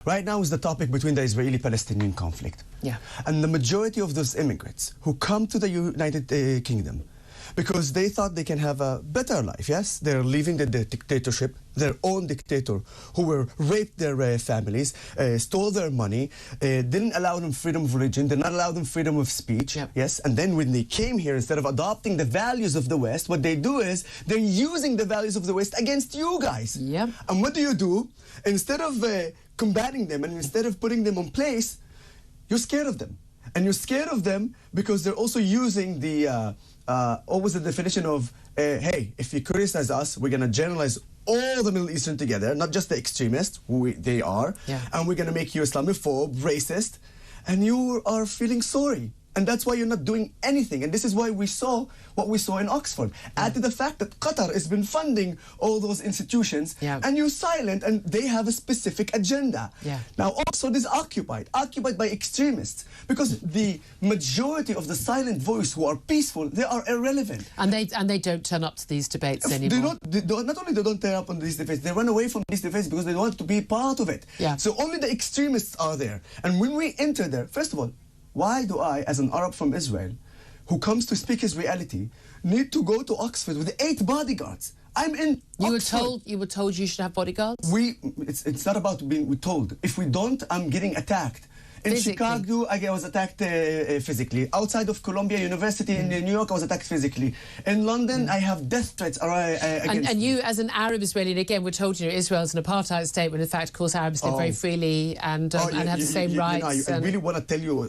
Right now is the topic between the Israeli-Palestinian conflict. Yeah. And the majority of those immigrants who come to the United Kingdom because they thought they can have a better life, yes? They're leaving the dictatorship, their own dictator, who were raped their families, stole their money, didn't allow them freedom of religion, did not allow them freedom of speech, yep. yes? And then when they came here, instead of adopting the values of the West, what they do is they're using the values of the West against you guys. Yep. And what do? Instead of combating them and instead of putting them on place, you're scared of them. And you're scared of them because they're also using the, what was the definition of, hey, if you criticize us, we're going to generalize all the Middle Eastern together, not just the extremists, who they are, yeah. and we're going to make you Islamophobe, racist, and you are feeling sorry. And that's why you're not doing anything. And this is why we saw what we saw in Oxford. Yeah. Add to the fact that Qatar has been funding all those institutions, yeah. and you're silent, and they have a specific agenda. Yeah. Now, Oxford is occupied by extremists, because the majority of the silent voice who are peaceful, they are irrelevant. And they don't turn up to these debates anymore. Not only they don't turn up on these debates, they run away from these debates because they don't want to be part of it. Yeah. So only the extremists are there. And when we enter there, first of all, why do I, as an Arab from Israel, who comes to speak his reality, need to go to Oxford with 8 bodyguards? I'm in Oxford. You were told you should have bodyguards? It's not about being told. If we don't, I'm getting attacked. In Physically. Chicago, I was attacked physically. Outside of Columbia University in New York, I was attacked physically. In London, I have death threats against and me. you, as an Arab Israeli, and again, we're told Israel's an apartheid state, when in fact, of course, Arabs live very freely and have the same rights. I really want to tell you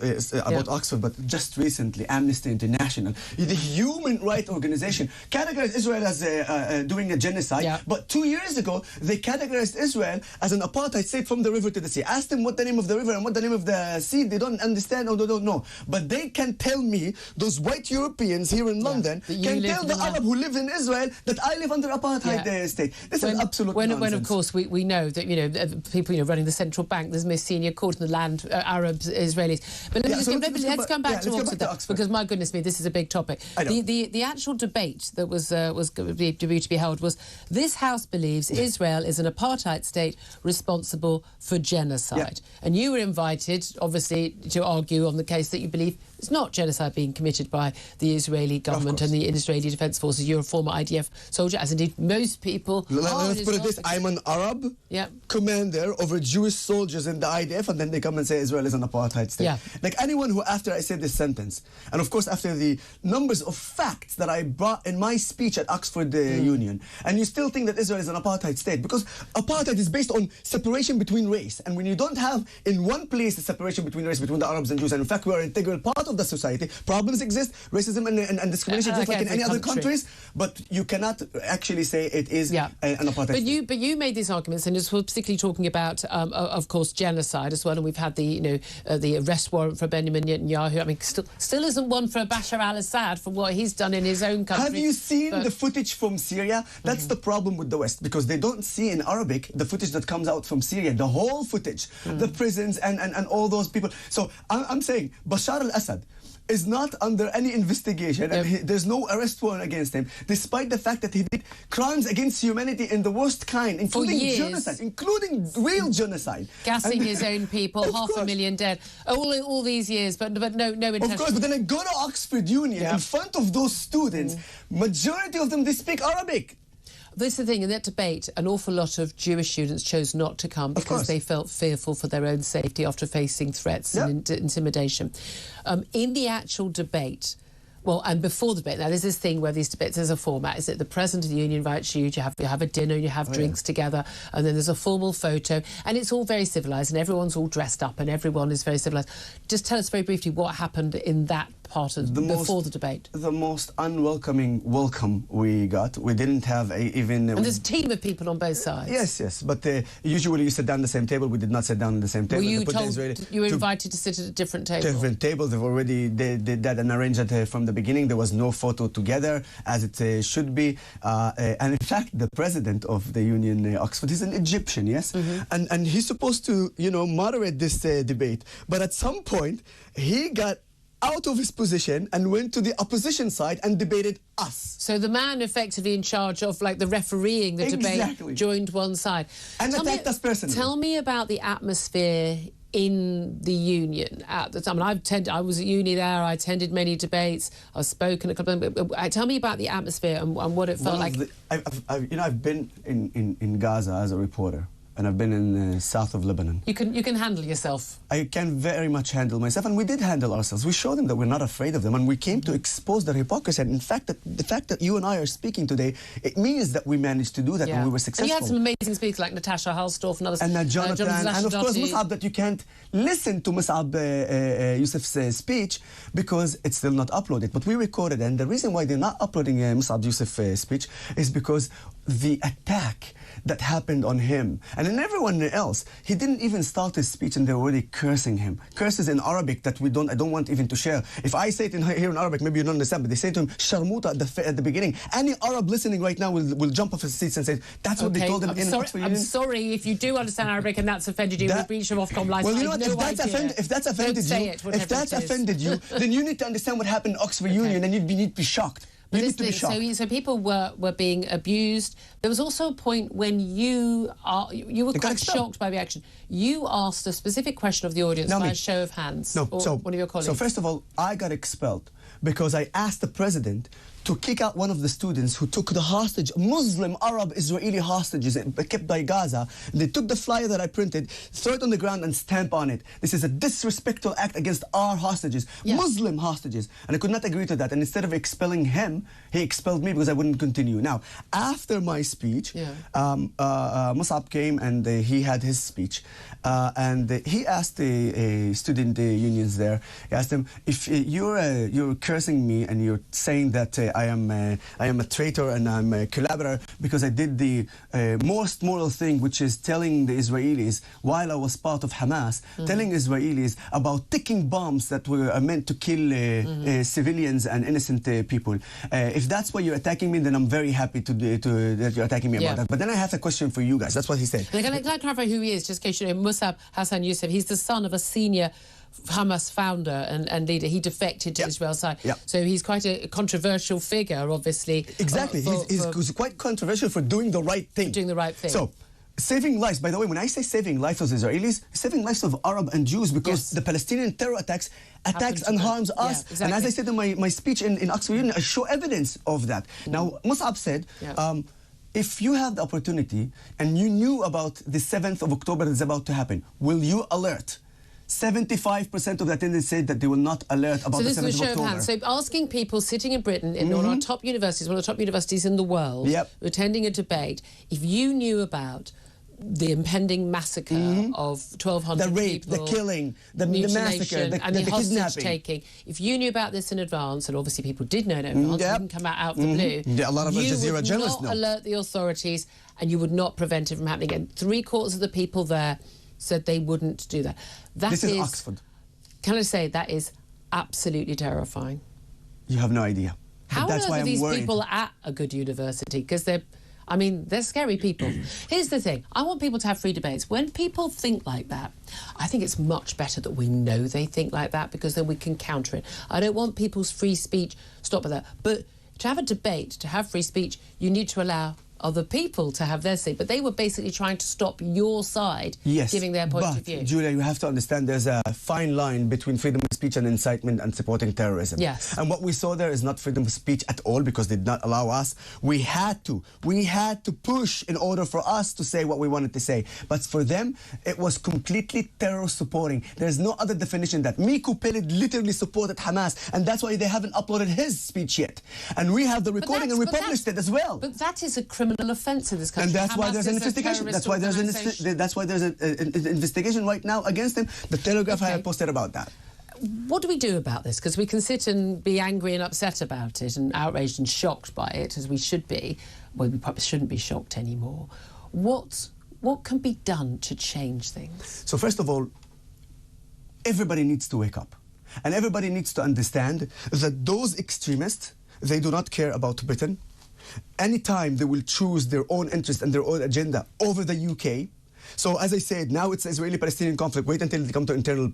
about Oxford, but just recently, Amnesty International, the human rights organization, categorized Israel as doing a genocide. Yeah. But 2 years ago, they categorized Israel as an apartheid state from the river to the sea. Ask them what the name of the river and what the name of the sea, they don't understand or they don't know. But they can tell me, those white Europeans here in London, can tell the Arab who live in Israel that I live under apartheid state. This is absolute nonsense. When of course we know that people running the central bank, there's the most senior court in the land, Arabs, Israelis. But let's come back to Oxford, because my goodness me, this is a big topic. The actual debate that was due to be held was, this House believes Israel is an apartheid state responsible for genocide. And you were invited, obviously, to argue on the case that you believe it's not genocide being committed by the Israeli government and the Israeli Defence Forces. You're a former IDF soldier, as indeed most people are. Let's put it this, I'm an Arab commander over Jewish soldiers in the IDF, and then they come and say Israel is an apartheid state. Yeah. Like anyone who, after I said this sentence, and of course after the numbers of facts that I brought in my speech at Oxford Union, and you still think that Israel is an apartheid state, because apartheid is based on separation between race, and when you don't have in one place the separation between race, between the Arabs and Jews, and in fact we are an integral part of the society. Problems exist, racism and discrimination just like in any other countries, but you cannot actually say it is an apartheid. But you made these arguments, and it's particularly talking about, of course, genocide as well. And we've had the the arrest warrant for Benjamin Netanyahu. I mean, still isn't one for Bashar al-Assad for what he's done in his own country. Have you seen the footage from Syria? That's the problem with the West, because they don't see in Arabic the footage that comes out from Syria, the whole footage, the prisons and all those people. So I'm saying Bashar al-Assad is not under any investigation, and there's no arrest warrant against him, despite the fact that he did crimes against humanity in the worst kind, including genocide, including real genocide. Gassing his own people, 500,000 dead, all these years, but no intention. Of course, but then I go to Oxford Union in front of those students, majority of them, they speak Arabic. This is the thing, in that debate, an awful lot of Jewish students chose not to come because they felt fearful for their own safety after facing threats and intimidation. In the actual debate, well, and before the debate, now there's this thing where these debates, there's a format, is that the President of the Union invites you, you have a dinner, you have drinks together, and then there's a formal photo, and it's all very civilised, and everyone's all dressed up, and everyone is very civilised. Just tell us very briefly what happened in that part of before the debate. The most unwelcoming welcome we got. We didn't have even... And there's a team of people on both sides. Yes, but usually you sit down at the same table. We did not sit down at the same table. Were you told you were invited to sit at a different table? Different tables. They've already did that and arranged that from the beginning. There was no photo together, as it should be. And in fact, the president of the Union Oxford is an Egyptian, yes? And he's supposed to, moderate this debate. But at some point, he got out of his position and went to the opposition side and debated us. So the man effectively in charge of like the refereeing the debate joined one side. And attacked us personally. Tell me about the atmosphere in the union at the time. I was at uni there. I attended many debates. I've spoken a couple of. Tell me about the atmosphere and what it felt like. I've been in Gaza as a reporter, and I've been in the south of Lebanon. You can handle yourself. I can very much handle myself, and we did handle ourselves. We showed them that we're not afraid of them, and we came to expose their hypocrisy. And in fact, the fact that you and I are speaking today, it means that we managed to do that, and we were successful. And you had some amazing speakers like Natasha Halstorf and others. And Jonathan, and of course Mus'ab, that you can't listen to Mus'ab Yusuf's speech because it's still not uploaded. But we recorded, and the reason why they're not uploading Mus'ab Yusuf's speech is because the attack that happened on him and in everyone else. He didn't even start his speech and they're already cursing him. Curses in Arabic that I don't want even to share. If I say it here in Arabic, maybe you don't understand, but they say to him, Sharmuta at the beginning. Any Arab listening right now will jump off his seats and say, that's what they told him in Oxford Union. I'm sorry if you do understand Arabic and that's offended you. We've breached your Ofcom license. Well, you know what, if that's offended you, then you need to understand what happened in Oxford Union and you need to be shocked. So people were being abused. There was also a point when you were quite shocked by the action. You asked a specific question of the audience by a show of hands. One of your colleagues. So first of all, I got expelled because I asked the president to kick out one of the students who took the hostage, Muslim Arab Israeli hostages kept by Gaza. They took the flyer that I printed, throw it on the ground and stamp on it. This is a disrespectful act against our hostages, Muslim hostages. And I could not agree to that. And instead of expelling him, he expelled me because I wouldn't continue. Now, after my speech, Mus'ab came and he had his speech. And he asked the student unions there, he asked them, if you're cursing me and you're saying that I am a traitor and I'm a collaborator because I did the most moral thing, which is telling the Israelis, while I was part of Hamas, telling Israelis about ticking bombs that were meant to kill civilians and innocent people. If that's why you're attacking me, then I'm very happy that you're attacking me about that. But then I have a question for you guys. That's what he said. Can I clarify who he is, just in case you know? Mus'ab Hassan Yusuf, he's the son of a senior Hamas founder and leader. He defected to Israel's side. So he's quite a controversial figure, obviously. Exactly. He's quite controversial for doing the right thing. So, saving lives, by the way, when I say saving lives of Israelis, saving lives of Arab and Jews, because the Palestinian terror attacks and harms us. And as I said in my speech in Oxford Union, I show evidence of that. Now, Mus'ab said, if you have the opportunity and you knew about the 7th of October that's about to happen, will you alert? 75% of the attendants said that they will not alert about the 7th of October. So this is a show of hands. So asking people sitting in Britain, in one of our top universities, one of the top universities in the world, attending a debate, if you knew about the impending massacre of 1,200 the rape, people, the killing, the massacre, and the hostage kidnapping. taking. If you knew about this in advance, and obviously people did know in advance, it didn't come out of the blue. A lot of Al Jazeera journalists know. You would not alert the authorities, and you would not prevent it from happening. And 3/4 of the people there said they wouldn't do that. This is Oxford. Can I say that is absolutely terrifying? You have no idea. How are these people at a good university? Because they're scary people. Here's the thing. I want people to have free debates. When people think like that, I think it's much better that we know they think like that because then we can counter it. I don't want people's free speech stopped at that. But to have a debate, to have free speech, you need to allow other people to have their say. But they were basically trying to stop your side giving their point of view. Julia, you have to understand there's a fine line between freedom of speech and incitement and supporting terrorism. Yes. And what we saw there is not freedom of speech at all because they did not allow us. We had to push in order for us to say what we wanted to say. But for them, it was completely terror supporting. There's no other definition that. Miku Peled literally supported Hamas, and that's why they haven't uploaded his speech yet. And we have the recording and we published it as well. But that is a criminal offence in this country. And that's why there's an investigation. That's why there's an investigation right now against him. The Telegraph had posted about that. What do we do about this? Because we can sit and be angry and upset about it and outraged and shocked by it, as we should be. Well, we probably shouldn't be shocked anymore. What can be done to change things? So first of all, everybody needs to wake up. And everybody needs to understand that those extremists, they do not care about Britain. Anytime they will choose their own interest and their own agenda over the UK, So as I said, now it's Israeli-Palestinian conflict. Wait until they come to internal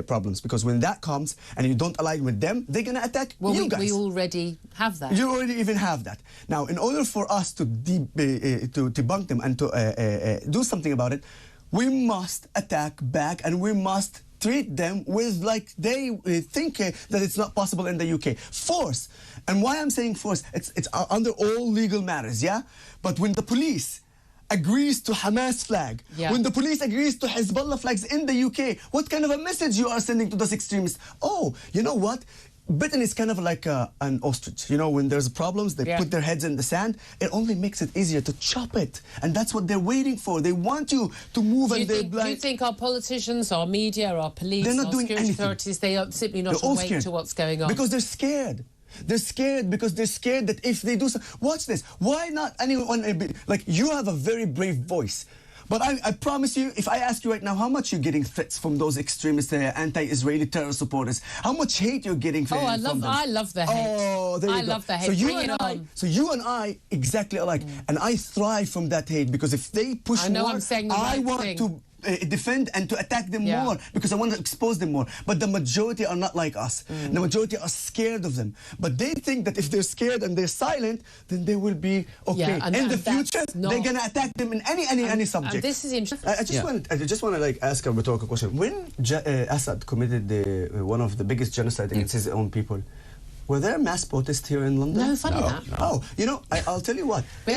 problems, because when that comes and you don't align with them, they're going to attack you guys. We already have that. You already even have that. Now, in order for us to debunk them and to do something about it, we must attack back, and we must treat them with like they think that it's not possible in the UK. Force. And why I'm saying force, it's under all legal matters, yeah? But when the police agrees to Hamas flag, when the police agrees to Hezbollah flags in the UK, what kind of a message you are sending to those extremists? Oh, you know what? Britain is kind of like an ostrich. You know, when there's problems, they put their heads in the sand. It only makes it easier to chop it. And that's what they're waiting for. They want you to move and they're blind. Do you think our politicians, our media, our police, our security authorities, they are simply not awake to what's going on? Because they're scared. They're scared because they're scared that if they do something... Watch this. Why not anyone... Like, you have a very brave voice. But I promise you, if I ask you right now, how much you're getting threats from those extremist, anti-Israeli terror supporters? How much hate you're getting from them? I love the hate. Oh, there you go. Love the hate. So you and I exactly alike. And I thrive from that hate, because if they push more, I want to defend and to attack them more, because I want to expose them more. But the majority are not like us. The majority are scared of them. But they think that if they're scared and they're silent, then they will be okay. In the future, they're going to attack them in any subject. And this is interesting. I just want to like ask a rhetorical question. When Assad committed one of the biggest genocide against his own people, were there mass protests here in London? No, funny that. No. Oh, you know, I'll tell you what. We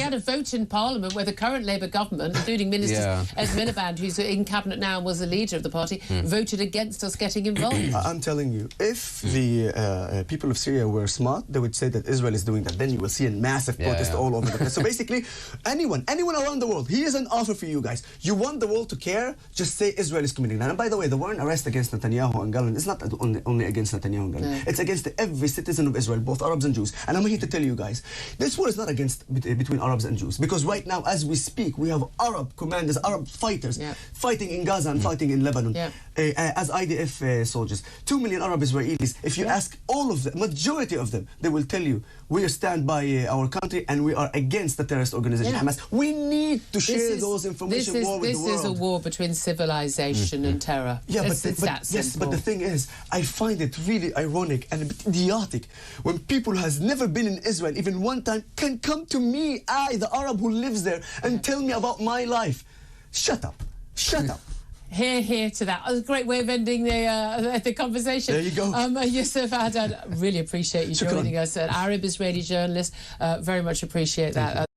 had a vote in Parliament where the current Labour government, including Minister Ed Miliband, who's in Cabinet now and was the leader of the party, voted against us getting involved. I'm telling you, if the people of Syria were smart, they would say that Israel is doing that. Then you will see a massive protest all over the place. So basically, anyone around the world, here's an offer for you guys. You want the world to care? Just say Israel is committing that. And by the way, the warrant arrest against Netanyahu and Gallen is not only against Netanyahu and Gallen. It's against every citizen of Israel, both Arabs and Jews. And I'm here to tell you guys, this war is not between Arabs and Jews, because right now, as we speak, we have Arab commanders, Arab fighters fighting in Gaza and fighting in Lebanon as IDF soldiers. 2 million Arab Israelis. If you ask all of them, majority of them, they will tell you, we stand by our country and we are against the terrorist organization Hamas. We need to share those information more with the world. This is a war between civilization and terror. Yeah, but the thing is, I find it really ironic and a bit idiotic when people who has never been in Israel even one time can come to me, the Arab who lives there, and tell me about my life. Shut up. Shut up. Hear to that. A great way of ending the conversation. There you go. Yoseph Haddad, really appreciate you joining us. An Arab-Israeli journalist. Very much appreciate that.